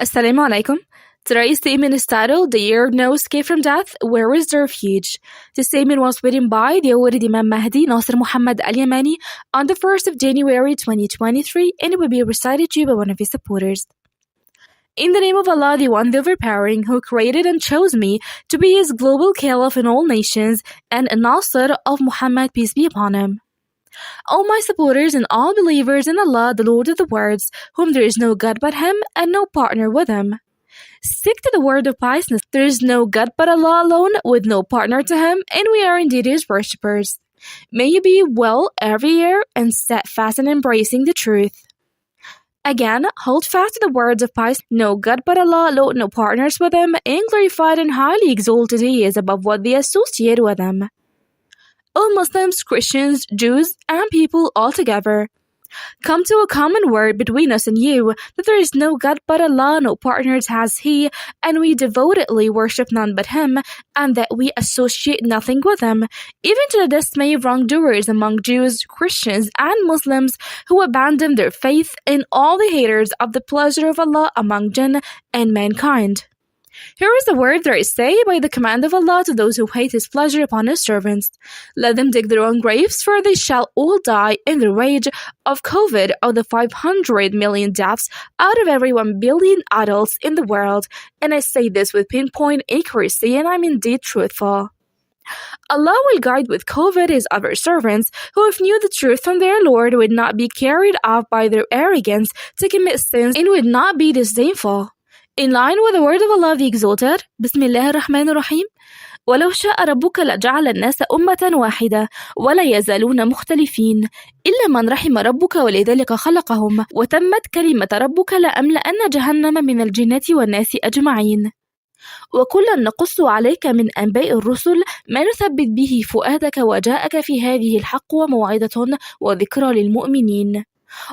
Assalamu alaikum. Today's statement is titled, The Year of No Escape from Death, Where is the Refuge? This statement was written by the awarded Imam Mahdi Nasir Muhammad Al-Yamani on the 1st of January 2023, and it will be recited to you by one of his supporters. In the name of Allah, the One, the Overpowering, who created and chose me to be his global caliph in all nations, and a Nasir of Muhammad, peace be upon him. O my supporters and all believers in Allah, the Lord of the worlds, whom there is no God but Him and no partner with Him. Stick to the word of piousness. There is no God but Allah alone, with no partner to Him, and we are indeed His worshippers. May you be well every year and steadfast in embracing the truth. Again, hold fast to the words of piousness. No God but Allah alone, no partners with Him, and glorified and highly exalted He is above what they associate with Him. O Muslims, Christians, Jews, and people altogether, come to a common word between us and you, that there is no God but Allah, no partners has He, and we devotedly worship none but Him, and that we associate nothing with Him, even to the dismay of wrongdoers among Jews, Christians, and Muslims, who abandon their faith, and all the haters of the pleasure of Allah among jinn and mankind. Here is the word that I say by the command of Allah to those who hate His pleasure upon His servants. Let them dig their own graves, for they shall all die in the rage of COVID of the 500 million deaths out of every 1 billion adults in the world. And I say this with pinpoint accuracy, and I'm indeed truthful. Allah will guide with COVID His other servants, who if knew the truth from their Lord would not be carried off by their arrogance to commit sins and would not be disdainful. In line with the word of Allah the Exalted, Bismillah ar-Rahman ar-Rahim, ولو شاء ربك لجعل الناس أمة واحدة ولا يزالون مختلفين إلا من رحم ربك ولذلك خلقهم وتمت كلمة ربك لأملأن جهنم من الجنة والناس أجمعين وكلا نقص عليك من أنباء الرسل ما نثبت به فؤادك وجاءك في هذه الحق وموعظة وذكرى للمؤمنين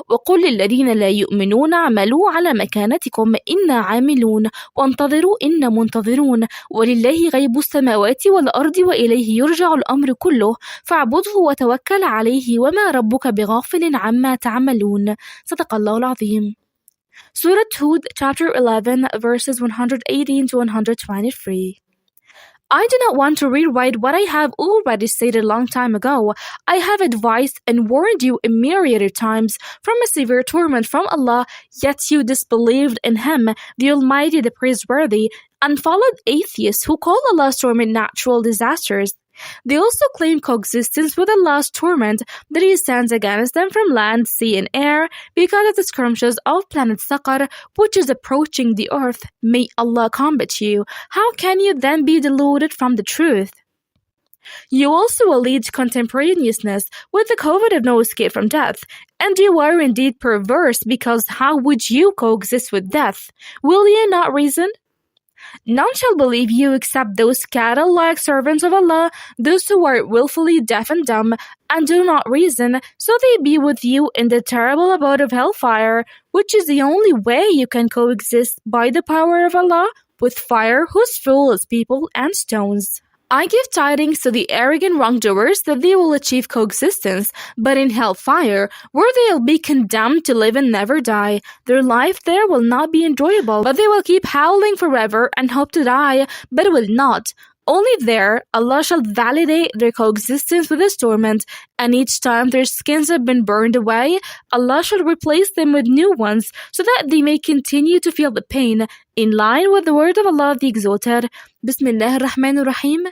وقل للذين لا يؤمنون اعملوا على مكانتكم إنا عاملون وانتظروا إنا منتظرون ولله غيب السماوات والأرض وإليه يرجع الأمر كله فاعبده وتوكل عليه وما ربك بغافل عما تعملون. صدق الله العظيم. Surah Hud, chapter 11, verses 118 to 123. I do not want to rewrite what I have already stated a long time ago. I have advised and warned you a myriad of times from a severe torment from Allah, yet you disbelieved in Him, the Almighty, the Praiseworthy, and followed atheists who call Allah's torment natural disasters. They also claim coexistence with Allah's torment that He sends against them from land, sea, and air because of the skirmishes of planet Saqar, which is approaching the earth. May Allah combat you. How can you then be deluded from the truth? You also allege contemporaneousness with the COVID of no escape from death, and you are indeed perverse, because how would you coexist with death? Will you not reason? None shall believe you except those cattle-like servants of Allah, those who are willfully deaf and dumb, and do not reason, so they be with you in the terrible abode of hellfire, which is the only way you can coexist by the power of Allah with fire whose fuel is people and stones. I give tidings to the arrogant wrongdoers that they will achieve coexistence, but in hellfire, where they will be condemned to live and never die. Their life there will not be enjoyable, but they will keep howling forever and hope to die, but will not. Only there, Allah shall validate their coexistence with His torment, and each time their skins have been burned away, Allah shall replace them with new ones, so that they may continue to feel the pain, in line with the word of Allah the Exalted. Bismillah ar-Rahman ar-Rahim.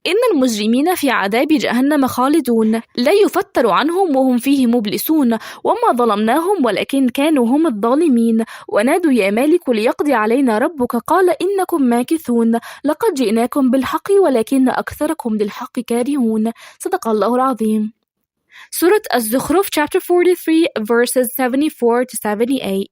إن المجرمين في عذاب جهنم خالدون لا يفتر عنهم وهم فيه مبلسون وما ظلمناهم ولكن كانوا هم الظالمين ونادوا يا مالك ليقضي علينا ربك قال إنكم ماكثون لقد جئناكم بالحق ولكن أكثركم للحق كارهون. صدق الله العظيم. Surah Az-Zukhruf, chapter 43, verses 74 to 78.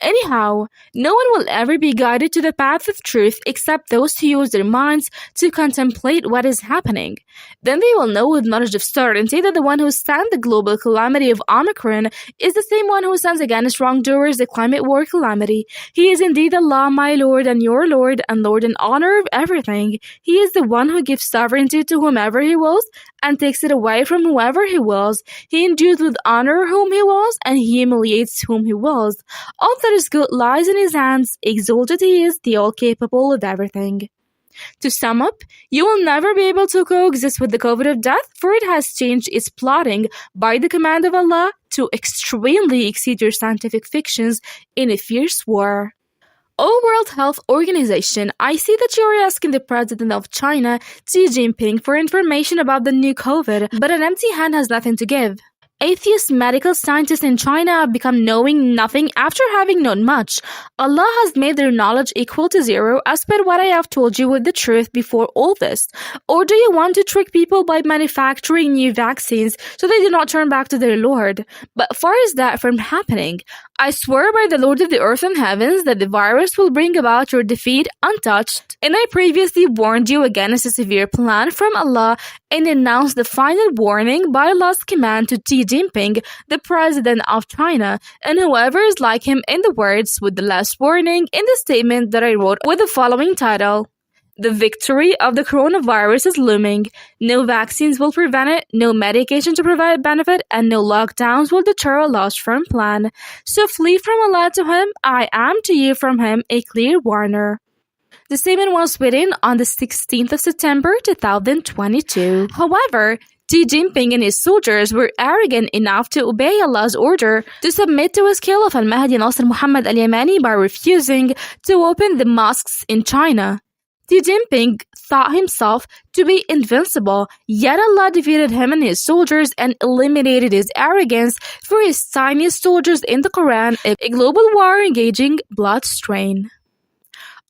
Anyhow, no one will ever be guided to the path of truth except those who use their minds to contemplate what is happening. Then they will know with knowledge of certainty that the one who sent the global calamity of Omicron is the same one who sends against wrongdoers the climate war calamity. He is indeed Allah, my Lord and your Lord, and Lord and honor of everything. He is the one who gives sovereignty to whomever He wills and takes it away from whoever He wills. He endues with honor whom He wills and He humiliates whom He wills. All that his good lies in his hands, exalted he is, the all-capable of everything. To sum up, you will never be able to coexist with the COVID of death, for it has changed its plotting by the command of Allah to extremely exceed your scientific fictions in a fierce war. O World Health Organization, I see that you are asking the president of China, Xi Jinping, for information about the new COVID, but an empty hand has nothing to give. Atheist medical scientists in China have become knowing nothing after having known much. Allah has made their knowledge equal to zero, as per what I have told you with the truth before all this. Or do you want to trick people by manufacturing new vaccines so they do not turn back to their Lord? But far is that from happening. I swear by the Lord of the earth and heavens that the virus will bring about your defeat untouched. And I previously warned you against a severe plan from Allah and announced the final warning by Allah's command to Xi Jinping, the president of China, and whoever is like him in the words with the last warning in the statement that I wrote with the following title. The victory of the coronavirus is looming. No vaccines will prevent it, no medication to provide benefit, and no lockdowns will deter Allah's firm plan. So flee from Allah to Him, I am to you from Him a clear warner. The statement was written on the 16th of September 2022. However, Xi Jinping and his soldiers were arrogant enough to obey Allah's order to submit to his Caliph al-Mahdi Nasr Muhammad al-Yamani by refusing to open the mosques in China. Xi Jinping thought himself to be invincible, yet Allah defeated him and his soldiers and eliminated his arrogance for his tiniest soldiers in the Quran, a global war engaging blood strain.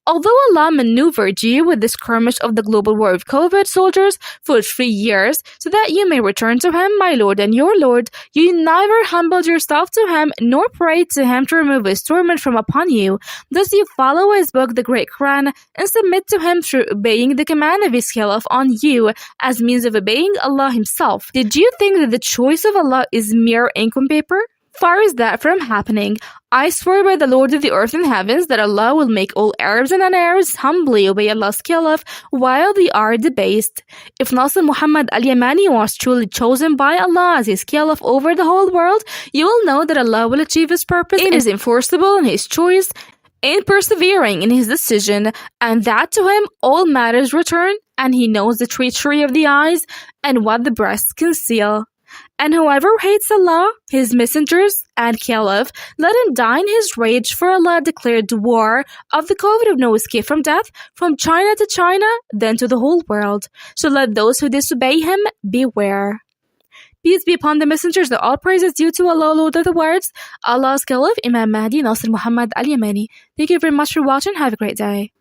Although Allah maneuvered you with the skirmish of the global war of COVID soldiers for 3 years so that you may return to Him, my Lord and your Lord, you neither humbled yourself to Him nor prayed to Him to remove His torment from upon you. Thus you follow His book, the Great Quran, and submit to Him through obeying the command of His Caliph on you as means of obeying Allah Himself. Did you think that the choice of Allah is mere ink on paper? Far is that from happening. I swear by the Lord of the earth and heavens that Allah will make all Arabs and non-Arabs humbly obey Allah's Caliph while they are debased. If Nasr Muhammad al-Yamani was truly chosen by Allah as His Caliph over the whole world, you will know that Allah will achieve His purpose and is enforceable in His choice and persevering in His decision, and that to Him all matters return, and He knows the treachery of the eyes and what the breasts conceal. And whoever hates Allah, His messengers, and Caliph, let him die in his rage, for Allah declared war of the COVID of no escape from death, from China to China, then to the whole world. So let those who disobey Him beware. Peace be upon the messengers, that all praise is due to Allah, Lord of the words, Allah's Caliph, Imam Mahdi Nasr Muhammad al-Yamani. Thank you very much for watching. Have a great day.